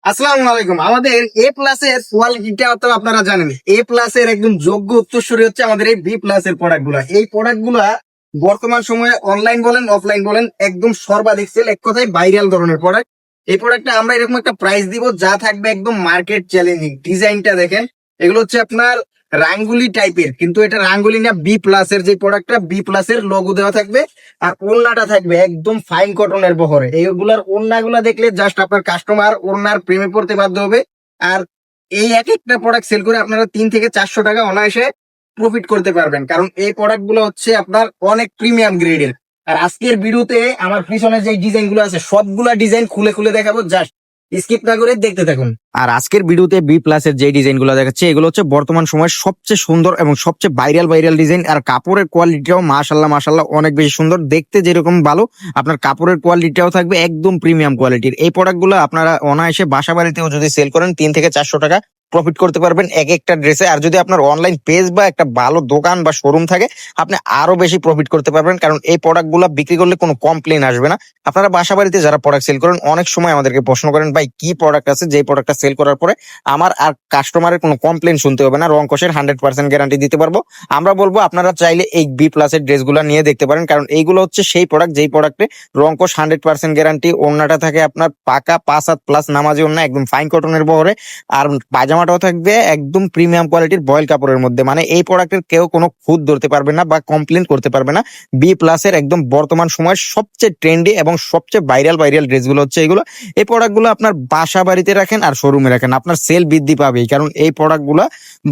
আসসালামু আলাইকুম। আমাদের এ প্লাস এর কোয়ালিটিটা তো আপনারা জানেন। এ প্লাস এর একদম যোগ্য উত্তরসূরি হচ্ছে আমাদের এই বি প্লাস এর প্রোডাক্ট গুলা। এই প্রোডাক্ট গুলা বর্তমান সময়ে অনলাইন বলেন অফলাইন বলেন একদম সর্বাধিক সেল, এক কথায় ভাইরাল ধরনের প্রোডাক্ট। এই প্রোডাক্টটা আমরা এরকম একটা প্রাইস দিব যা থাকবে একদম মার্কেট চ্যালেঞ্জিং। ডিজাইনটা দেখেন, এগুলো হচ্ছে আপনার রাঙ্গুলি টাইপের, কিন্তু এটা রাঙ্গুলি না, বি প্লাস এর যে প্রোডাক্টটা, বি প্লাস এর লোগো দেওয়া থাকবে। আর ওড়নাটা থাকবে একদম ফাইন কটনের বহরে। এইগুলার ওড়নাগুলা দেখলে জাস্ট আপনার কাস্টমার ওড়নার প্রেমে পড়তে বাধ্য হবে। আর এই এক একটা প্রোডাক্ট সেল করে আপনারা 300 থেকে 400 টাকা অনায়াসে প্রফিট করতে পারবেন, কারণ এই প্রোডাক্ট গুলো হচ্ছে আপনার অনেক প্রিমিয়াম গ্রেডের। আর আজকের ভিডিওতে আমার পিছনে যে ডিজাইন গুলো আছে সবগুলা ডিজাইন খুলে খুলে দেখাবো, জাস্ট স্কিপ না করে দেখতে থাকুন। আর আজকের ভিডিওতে বি প্লাস এর যে ডিজাইন গুলো দেখাচ্ছে এগুলো হচ্ছে বর্তমান সময়ের সবচেয়ে সুন্দর এবং সবচেয়ে ভাইরাল ডিজাইন। আর কাপড়ের কোয়ালিটিটাও মাশাল্লাহ অনেক বেশি সুন্দর, দেখতে যেরকম ভালো আপনার কাপড়ের কোয়ালিটিটাও থাকবে একদম প্রিমিয়াম কোয়ালিটির। এই প্রোডাক্টগুলো আপনারা অনায়াসে বাসা বাড়িতেও যদি সেল করেন 3 থেকে 400 টাকা প্রফিট করতে পারবেন এক একটা ড্রেসে। আর যদি আপনার অনলাইন পেজ বা একটা ভালো দোকান বা শোরুম থাকে আপনি আরো বেশি প্রফিট করতে পারবেন, কারণ এই প্রোডাক্টগুলো বিক্রি করলে কোনো কমপ্লেন আসবে না। আপনারা বাসা বাড়িতে যারা প্রোডাক্ট সেল করেন অনেক সময় আমাদেরকে প্রশ্ন করেন, ভাই কি প্রোডাক্ট আছে যে প্রোডাক্টটা সেল করার পরে আমার আর কাস্টমারের কোনো কমপ্লেন শুনতে হবে না, রং কষের 100% গ্যারান্টি দিতে পারবো। আমরা বলবো আপনারা চাইলে এই বি প্লাস এর ড্রেসগুলো নিয়ে দেখতে পারেন, কারণ এইগুলো হচ্ছে সেই প্রোডাক্ট যেই প্রোডাক্টে রং কষ 100% গ্যারান্টি, ওড়নাটা থাকে আপনার পাকা 5 হাত প্লাস নামাজি ওড়না একদম ফাইন কটনের বহরে। আর পাজামাটাও থাকবে একদম প্রিমিয়াম কোয়ালিটির বয়েল কাপড়ের মধ্যে। মানে এই প্রোডাক্টের কেউ কোনো খুঁত ধরতে পারবে না বা কমপ্লেন করতে পারবে না। বি প্লাস এর একদম বর্তমান সময়ের সবচেয়ে ট্রেন্ডি এবং সবচেয়ে ভাইরাল ড্রেসগুলো হচ্ছে এগুলো। এই প্রোডাক্টগুলো আপনার বাসা বাড়িতে রাখেন আর শোরুমে রাখেন, আপনার সেল বৃদ্ধি পাবেই, কারণ এই প্রোডাক্টগুলো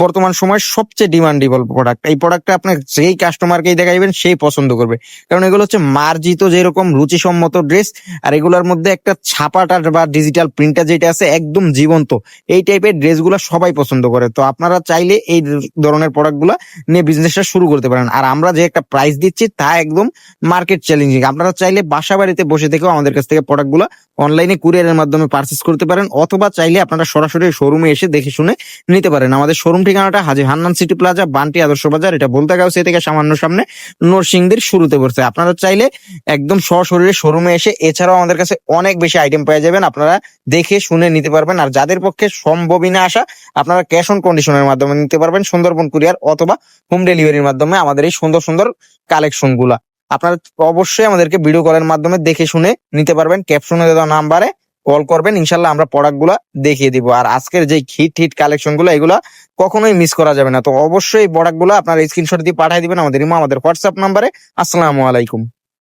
বর্তমান সময়ের সবচেয়ে ডিমান্ডেবল প্রোডাক্ট। এই প্রোডাক্টটা আপনি যেই কাস্টমারকেই দেখাইবেন সেই পছন্দ করবে, কারণ এগুলো হচ্ছে মার্জিত যেরকম রুচিসম্মত ড্রেস। আর এগুলোর মধ্যে একটা ছাপাটা বা ডিজিটাল প্রিন্টার যেটা আছে একদম জীবন্ত, এই টাইপের ড্রেসগুলো সবাই পছন্দ করে। তো আপনারা চাইলে এই ধরনের প্রোডাক্টগুলো নিয়ে বিজনেসটা শুরু করতে পারেন। আর আমরা যে একটা প্রাইস দিচ্ছি তা একদম মার্কেট চ্যালেঞ্জিং। আপনারা চাইলে বাসা বাড়িতে বসে থেকেও আমাদের কাছ থেকে প্রোডাক্টগুলো অনলাইনে কুরিয়ারের মাধ্যমে পারচেস করতে পারেন, অথবা চাইলে আপনারা সরাসরি শোরুমে এসে দেখে শুনে নিতে পারেন। আমাদের শোরুম ঠিকানাটা হাজী হান্নান সিটি প্লাজা, বান্টি আদর্শ বাজার, এটা বলতাগাঁও থেকে সামান্য সামনে নরসিংদীর শুরুতে পড়ছে। আপনারা চাইলে একদম সশরীরে শোরুমে এসে, এছাড়াও আমাদের কাছে অনেক বেশি আইটেম পেয়ে যাবেন, আপনারা দেখে শুনে নিতে পারবেন। আর যাদের পক্ষে সম্ভবই না আসা, আপনারা ক্যাশ অন কন্ডিশনের মাধ্যমে নিতে পারবেন সুন্দরবন কুরিয়ার অথবা হোম ডেলিভারির মাধ্যমে আমাদের এই সুন্দর সুন্দর কালেকশন গুলা। আপনারা অবশ্যই আমাদেরকে ভিডিও কলের মাধ্যমে দেখে শুনে নিতে পারবেন। ক্যাপশনে দেওয়া নাম্বারে কল করবেন, ইনশাল্লাহ আমরা প্রোডাক্ট গুলা দেখিয়ে দিব। আর আজকের যে হিট কালেকশন গুলো এগুলা কখনোই মিস করা যাবে না। তো অবশ্যই প্রোডাক্ট গুলা আপনার স্ক্রিনশট দিয়ে পাঠিয়ে দিবেন আমাদের হোয়াটসঅ্যাপ নাম্বারে। আসসালামু আলাইকুম।